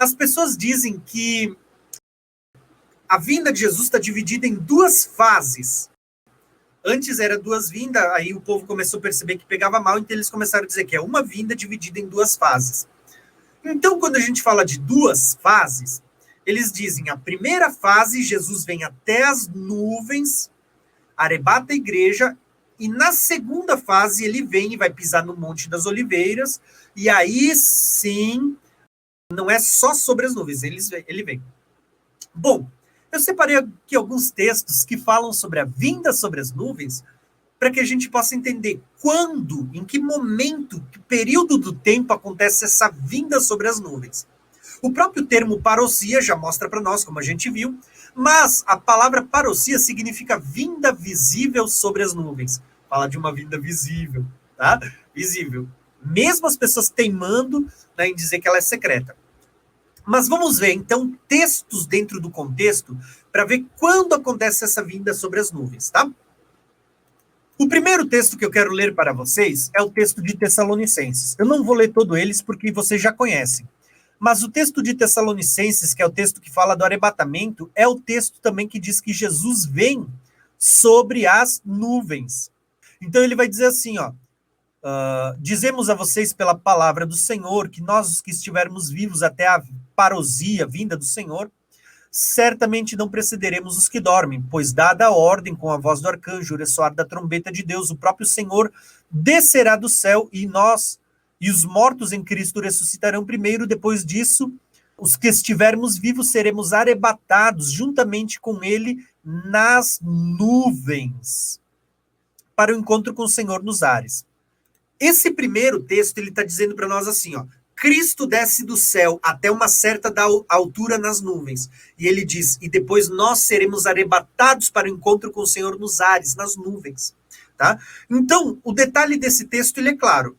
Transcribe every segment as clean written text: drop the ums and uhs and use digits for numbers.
As pessoas dizem que a vinda de Jesus está dividida em duas fases. Antes era duas vindas, aí o povo começou a perceber que pegava mal, então eles começaram a dizer que é uma vinda dividida em duas fases. Então, quando a gente fala de duas fases, eles dizem, a primeira fase, Jesus vem até as nuvens, arrebata a igreja, e na segunda fase ele vem e vai pisar no Monte das Oliveiras, e aí sim, não é só sobre as nuvens, ele vem. Bom, eu separei aqui alguns textos que falam sobre a vinda sobre as nuvens, para que a gente possa entender quando, em que momento, que período do tempo acontece essa vinda sobre as nuvens. O próprio termo parousia já mostra para nós, como a gente viu, mas a palavra parousia significa vinda visível sobre as nuvens. Fala de uma vinda visível, tá? Visível. Mesmo as pessoas teimando, né, em dizer que ela é secreta. Mas vamos ver, então, textos dentro do contexto para ver quando acontece essa vinda sobre as nuvens, tá? O primeiro texto que eu quero ler para vocês é o texto de Tessalonicenses. Eu não vou ler todos eles porque vocês já conhecem. Mas o texto de Tessalonicenses, que é o texto que fala do arrebatamento, é o texto também que diz que Jesus vem sobre as nuvens. Então ele vai dizer assim, ó, dizemos a vocês pela palavra do Senhor que nós, os que estivermos vivos até a parousia, vinda do Senhor, certamente não precederemos os que dormem, pois dada a ordem com a voz do arcanjo, o ressoar da trombeta de Deus, o próprio Senhor descerá do céu e nós e os mortos em Cristo ressuscitarão primeiro, depois disso, os que estivermos vivos seremos arrebatados juntamente com ele nas nuvens, para o encontro com o Senhor nos ares. Esse primeiro texto, ele está dizendo para nós assim, ó, Cristo desce do céu até uma certa altura nas nuvens, e ele diz, e depois nós seremos arrebatados para o encontro com o Senhor nos ares, nas nuvens, tá? Então, o detalhe desse texto, ele é claro,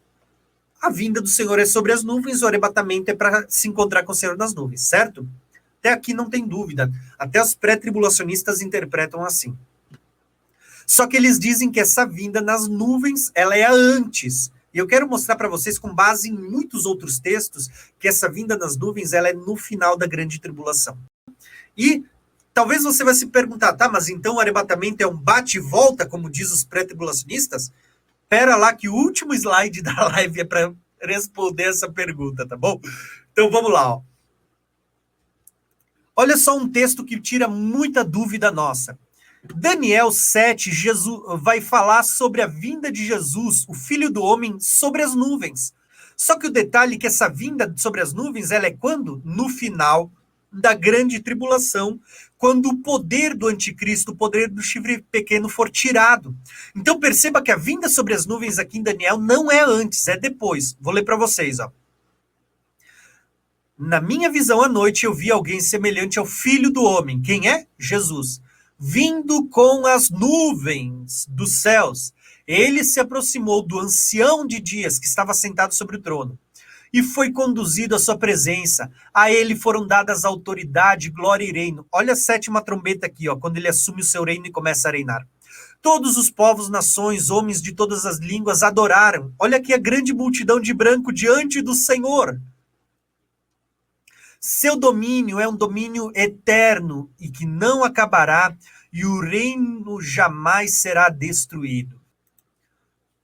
a vinda do Senhor é sobre as nuvens, o arrebatamento é para se encontrar com o Senhor nas nuvens, certo? Até aqui não tem dúvida. Até os pré-tribulacionistas interpretam assim. Só que eles dizem que essa vinda nas nuvens, ela é antes. E eu quero mostrar para vocês, com base em muitos outros textos, que essa vinda nas nuvens, ela é no final da grande tribulação. E talvez você vai se perguntar, tá, mas então o arrebatamento é um bate e volta, como diz os pré-tribulacionistas? Espera lá que o último slide da live é para responder essa pergunta, tá bom? Então vamos lá, ó. Olha só um texto que tira muita dúvida nossa. Daniel 7, Jesus vai falar sobre a vinda de Jesus, o Filho do Homem, sobre as nuvens. Só que o detalhe é que essa vinda sobre as nuvens, ela é quando? No final da grande tribulação, quando o poder do anticristo, o poder do chifre pequeno for tirado. Então perceba que a vinda sobre as nuvens aqui em Daniel não é antes, é depois. Vou ler para vocês, ó. Na minha visão à noite eu vi alguém semelhante ao Filho do Homem. Quem é? Jesus. Vindo com as nuvens dos céus. Ele se aproximou do ancião de dias que estava sentado sobre o trono e foi conduzido à sua presença. A ele foram dadas autoridade, glória e reino. Olha a sétima trombeta aqui, ó, quando ele assume o seu reino e começa a reinar. Todos os povos, nações, homens de todas as línguas adoraram. Olha aqui a grande multidão de branco diante do Senhor. Seu domínio é um domínio eterno e que não acabará, e o reino jamais será destruído.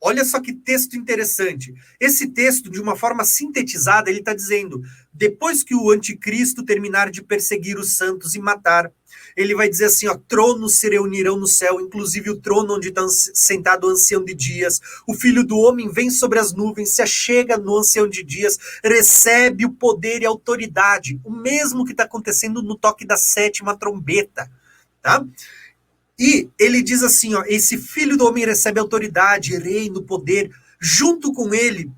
Olha só que texto interessante. Esse texto, de uma forma sintetizada, ele está dizendo, depois que o anticristo terminar de perseguir os santos e matar, ele vai dizer assim, ó, tronos se reunirão no céu, inclusive o trono onde está sentado o ancião de dias. O Filho do Homem vem sobre as nuvens, se achega no ancião de dias, recebe o poder e a autoridade, o mesmo que está acontecendo no toque da sétima trombeta, tá? E ele diz assim, ó, esse Filho do Homem recebe autoridade, reino, poder, junto com ele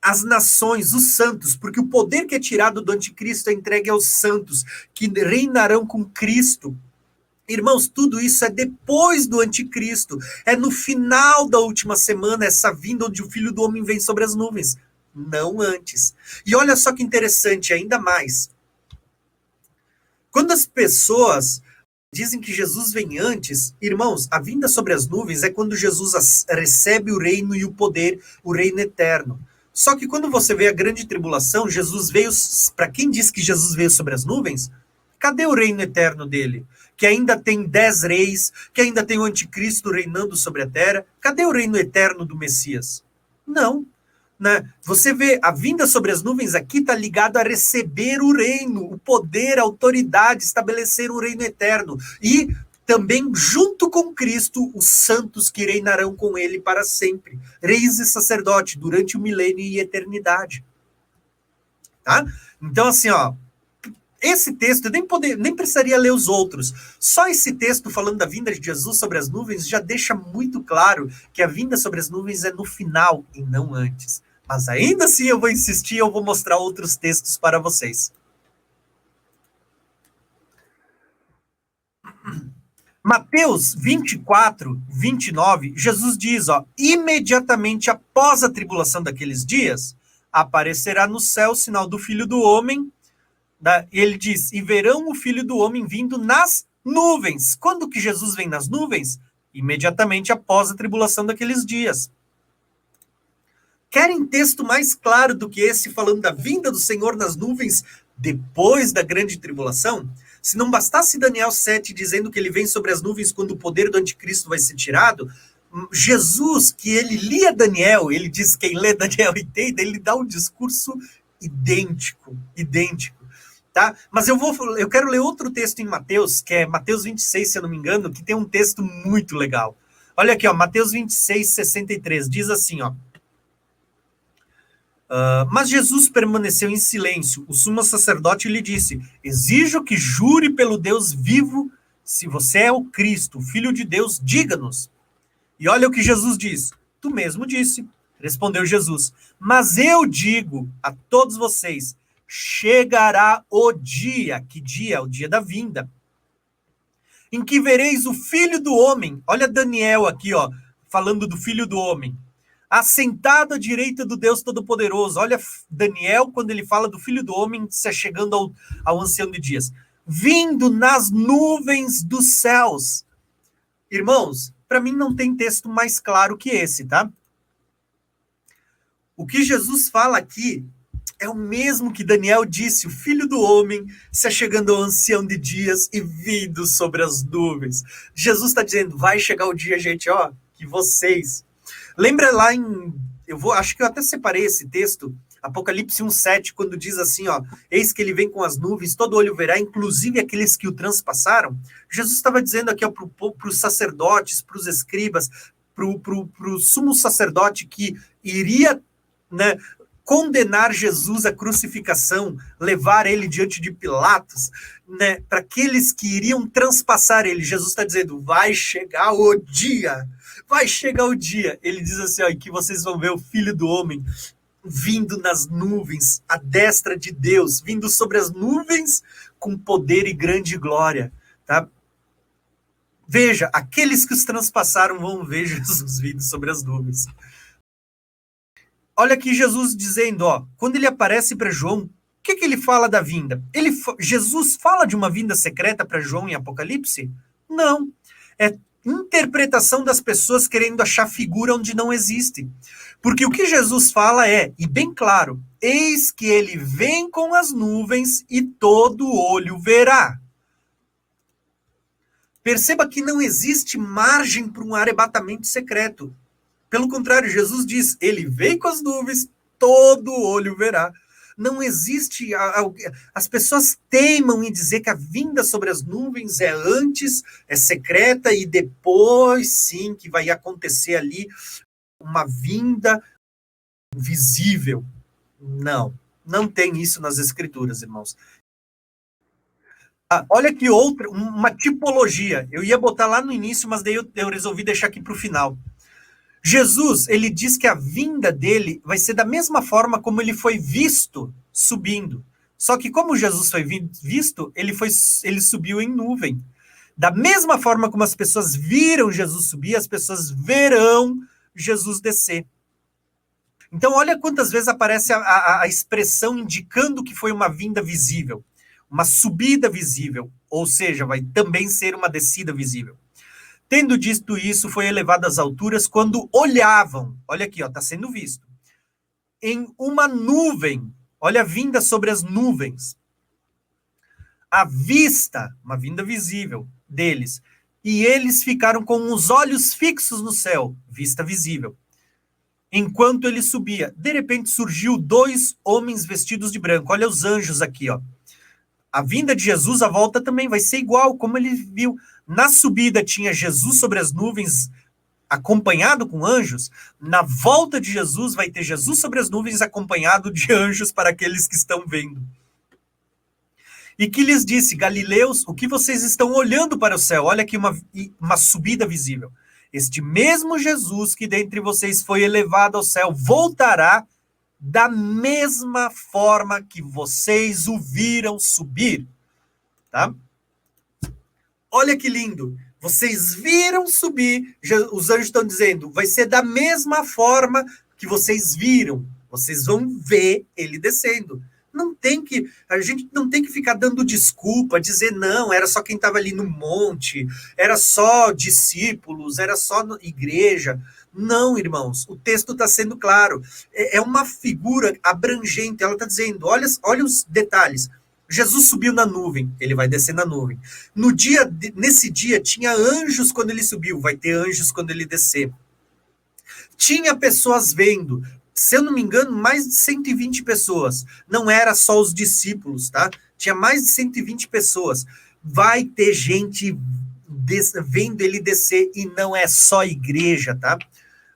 as nações, os santos, porque o poder que é tirado do anticristo é entregue aos santos, que reinarão com Cristo. Irmãos, tudo isso é depois do anticristo, é no final da última semana, essa vinda onde o Filho do Homem vem sobre as nuvens, não antes. E olha só que interessante, ainda mais. Quando as pessoas dizem que Jesus vem antes, irmãos, a vinda sobre as nuvens é quando Jesus recebe o reino e o poder, o reino eterno. Só que quando você vê a grande tribulação, Jesus veio, para quem diz que Jesus veio sobre as nuvens, cadê o reino eterno dele? Que ainda tem 10 reis, que ainda tem o anticristo reinando sobre a terra. Cadê o reino eterno do Messias? Não. Né? Você vê, a vinda sobre as nuvens aqui está ligado a receber o reino, o poder, a autoridade, estabelecer um reino eterno. E também, junto com Cristo, os santos que reinarão com ele para sempre. Reis e sacerdote, durante o milênio e eternidade. Tá? Então, assim, ó, esse texto, eu nem precisaria ler os outros. Só esse texto falando da vinda de Jesus sobre as nuvens já deixa muito claro que a vinda sobre as nuvens é no final e não antes. Mas ainda assim eu vou insistir, eu vou mostrar outros textos para vocês. Mateus 24, 29, Jesus diz, ó, imediatamente após a tribulação daqueles dias, aparecerá no céu o sinal do Filho do Homem. Ele diz, e verão o Filho do Homem vindo nas nuvens. Quando que Jesus vem nas nuvens? Imediatamente após a tribulação daqueles dias. Querem texto mais claro do que esse, falando da vinda do Senhor nas nuvens depois da grande tribulação? Se não bastasse Daniel 7 dizendo que ele vem sobre as nuvens quando o poder do anticristo vai ser tirado, Jesus, que ele lia Daniel, ele diz que quem lê Daniel entende, ele dá um discurso idêntico. Tá? Mas eu quero ler outro texto em Mateus, que é Mateus 26, se eu não me engano, que tem um texto muito legal. Olha aqui, ó, Mateus 26, 63, diz assim, ó. Mas Jesus permaneceu em silêncio. O sumo sacerdote lhe disse, exijo que jure pelo Deus vivo, se você é o Cristo, o Filho de Deus, diga-nos. E olha o que Jesus diz. Tu mesmo disse, respondeu Jesus. Mas eu digo a todos vocês, chegará o dia, que dia? O dia da vinda, em que vereis o Filho do Homem, olha Daniel aqui, ó, falando do Filho do Homem, assentado à direita do Deus Todo-Poderoso. Olha Daniel, quando ele fala do Filho do Homem, se chegando ao Ancião de Dias, vindo nas nuvens dos céus. Irmãos, para mim não tem texto mais claro que esse, tá? O que Jesus fala aqui é o mesmo que Daniel disse, o Filho do Homem se achegando ao Ancião de Dias e vindo sobre as nuvens. Jesus está dizendo, vai chegar o dia, gente, ó, que vocês... Lembra lá acho que eu até separei esse texto, Apocalipse 1:7, quando diz assim, ó, eis que ele vem com as nuvens, todo olho verá, inclusive aqueles que o transpassaram. Jesus estava dizendo aqui para os sacerdotes, para os escribas, para o sumo sacerdote que iria, né, condenar Jesus à crucificação, levar ele diante de Pilatos, né, para aqueles que iriam transpassar ele. Jesus está dizendo, vai chegar o dia. Ele diz assim, ó, que vocês vão ver o Filho do Homem vindo nas nuvens, à destra de Deus, vindo sobre as nuvens com poder e grande glória, tá? Veja, aqueles que os transpassaram vão ver Jesus vindo sobre as nuvens. Olha aqui Jesus dizendo, ó, quando ele aparece para João, o que ele fala da vinda? Jesus fala de uma vinda secreta para João em Apocalipse? Não. É interpretação das pessoas querendo achar figura onde não existe. Porque o que Jesus fala é, e bem claro, eis que ele vem com as nuvens e todo olho verá. Perceba que não existe margem para um arrebatamento secreto. Pelo contrário, Jesus diz, ele vem com as nuvens, todo olho verá. Não existe, as pessoas teimam em dizer que a vinda sobre as nuvens é antes, é secreta, e depois sim que vai acontecer ali uma vinda visível. Não tem isso nas escrituras, irmãos. Olha aqui uma tipologia. Eu ia botar lá no início, mas daí eu resolvi deixar aqui para o final. Jesus, ele diz que a vinda dele vai ser da mesma forma como ele foi visto subindo. Só que como Jesus foi visto, ele subiu em nuvem. Da mesma forma como as pessoas viram Jesus subir, as pessoas verão Jesus descer. Então, olha quantas vezes aparece a expressão indicando que foi uma vinda visível, uma subida visível, ou seja, vai também ser uma descida visível. Tendo dito isso, foi elevado às alturas quando olhavam. Olha aqui, está sendo visto. em uma nuvem. Olha a vinda sobre as nuvens. A vista, uma vinda visível deles. E eles ficaram com os olhos fixos no céu, vista visível. Enquanto ele subia, de repente surgiu 2 homens vestidos de branco. Olha os anjos aqui, ó. A vinda de Jesus, a volta também vai ser igual, como ele viu. Na subida tinha Jesus sobre as nuvens, acompanhado com anjos. Na volta de Jesus vai ter Jesus sobre as nuvens, acompanhado de anjos para aqueles que estão vendo. E que lhes disse: Galileus, o que vocês estão olhando para o céu? Olha aqui uma subida visível. Este mesmo Jesus que dentre vocês foi elevado ao céu voltará da mesma forma que vocês o viram subir. Tá? Olha que lindo. Vocês viram subir, os anjos estão dizendo, vai ser da mesma forma que vocês viram. Vocês vão ver ele descendo. A gente não tem que ficar dando desculpa, dizer não, era só quem estava ali no monte, era só discípulos, era só igreja. Não, irmãos, o texto está sendo claro. É uma figura abrangente, ela está dizendo, olha os detalhes. Jesus subiu na nuvem, ele vai descer na nuvem. Nesse dia tinha anjos quando ele subiu, vai ter anjos quando ele descer. Tinha pessoas vendo, se eu não me engano, mais de 120 pessoas. Não era só os discípulos, tá? Tinha mais de 120 pessoas. Vai ter gente vendo ele descer e não é só igreja, tá?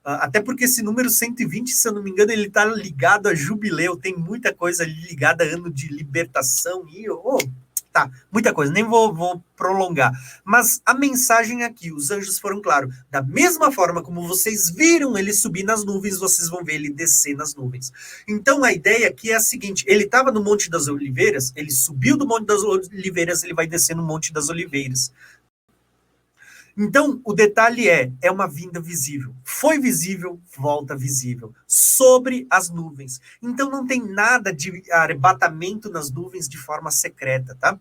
Até porque esse número 120, se eu não me engano, ele está ligado a jubileu, tem muita coisa ligada a ano de libertação e tá, muita coisa, nem vou prolongar. Mas a mensagem aqui, os anjos foram claros, da mesma forma como vocês viram ele subir nas nuvens, vocês vão ver ele descer nas nuvens. Então a ideia aqui é a seguinte, ele estava no Monte das Oliveiras, ele subiu do Monte das Oliveiras, ele vai descer no Monte das Oliveiras. Então, o detalhe é uma vinda visível. Foi visível, volta visível. Sobre as nuvens. Então, não tem nada de arrebatamento nas nuvens de forma secreta, tá?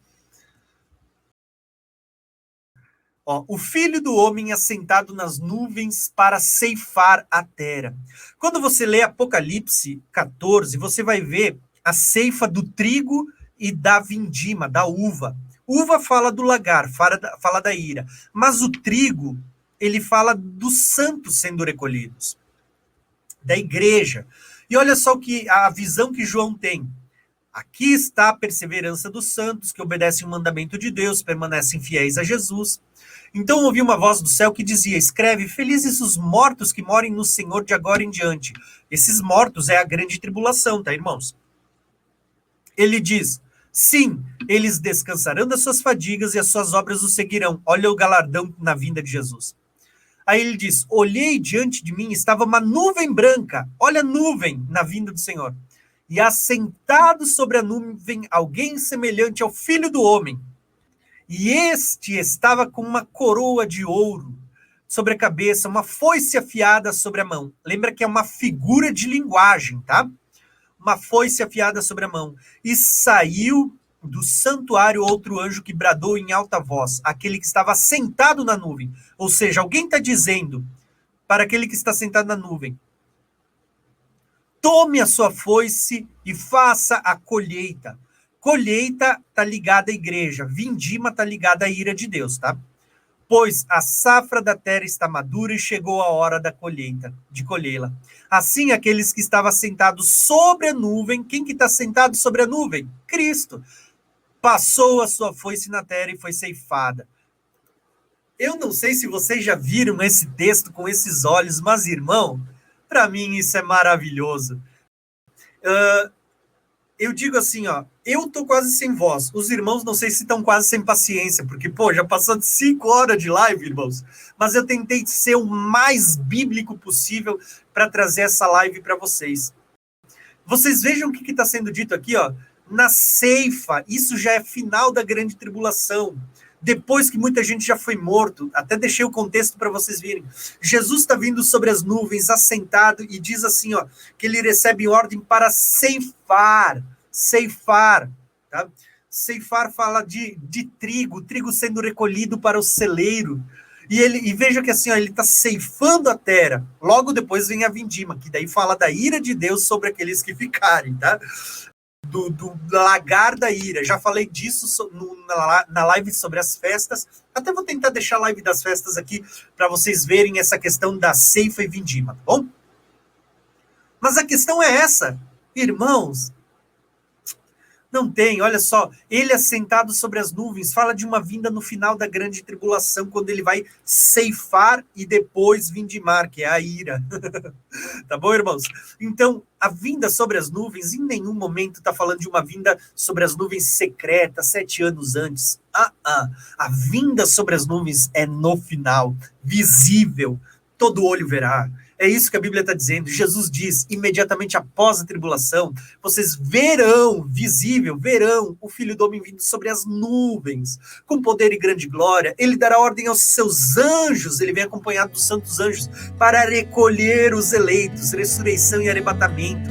Ó, o Filho do Homem assentado nas nuvens para ceifar a terra. Quando você lê Apocalipse 14, você vai ver a ceifa do trigo e da vindima, da uva. Uva fala do lagar, fala da ira. Mas o trigo, ele fala dos santos sendo recolhidos, da igreja. E olha só a visão que João tem. Aqui está a perseverança dos santos, que obedecem o mandamento de Deus, permanecem fiéis a Jesus. Então ouvi uma voz do céu que dizia, escreve, felizes os mortos que morem no Senhor de agora em diante. Esses mortos é a grande tribulação, tá, irmãos? Ele diz, sim, eles descansarão das suas fadigas e as suas obras os seguirão. Olha o galardão na vinda de Jesus. Aí ele diz, olhei diante de mim, estava uma nuvem branca. Olha a nuvem na vinda do Senhor. E assentado sobre a nuvem, alguém semelhante ao Filho do Homem. E este estava com uma coroa de ouro sobre a cabeça, uma foice afiada sobre a mão. Lembra que é uma figura de linguagem, tá? Uma foice afiada sobre a mão. E saiu do santuário outro anjo que bradou em alta voz, aquele que estava sentado na nuvem. Ou seja, alguém está dizendo para aquele que está sentado na nuvem, tome a sua foice e faça a colheita. Colheita está ligada à igreja, vindima está ligada à ira de Deus, tá? Pois a safra da terra está madura e chegou a hora da colheita, de colhê-la. Assim, aqueles que estavam sentados sobre a nuvem, quem que está sentado sobre a nuvem? Cristo. Passou a sua foice na terra e foi ceifada. Eu não sei se vocês já viram esse texto com esses olhos, mas, irmão, para mim isso é maravilhoso. Eu digo assim, ó, eu tô quase sem voz. Os irmãos não sei se estão quase sem paciência, porque, já passou de 5 horas de live, irmãos. Mas eu tentei ser o mais bíblico possível para trazer essa live para vocês. Vocês vejam o que está sendo dito aqui, ó. Na ceifa, isso já é final da grande tribulação. Depois que muita gente já foi morto, até deixei o contexto para vocês verem. Jesus está vindo sobre as nuvens, assentado, e diz assim, ó, que ele recebe ordem para ceifar, tá? Ceifar fala de trigo, trigo sendo recolhido para o celeiro. E veja que assim, ó, ele está ceifando a terra. Logo depois vem a vindima, que daí fala da ira de Deus sobre aqueles que ficarem, tá? Do lagar da ira. Já falei disso na live sobre as festas. Até vou tentar deixar a live das festas aqui para vocês verem essa questão da ceifa e vindima, tá bom? Mas a questão é essa, irmãos. Não tem, olha só, ele assentado sobre as nuvens, fala de uma vinda no final da grande tribulação, quando ele vai ceifar e depois vindimar, que é a ira. Tá bom, irmãos? Então, a vinda sobre as nuvens, em nenhum momento está falando de uma vinda sobre as nuvens secreta, 7 anos antes. A vinda sobre as nuvens é no final, visível, todo olho verá. É isso que a Bíblia está dizendo. Jesus diz, imediatamente após a tribulação, vocês verão, visível, verão o Filho do Homem vindo sobre as nuvens, com poder e grande glória. Ele dará ordem aos seus anjos, ele vem acompanhado dos santos anjos, para recolher os eleitos, ressurreição e arrebatamento.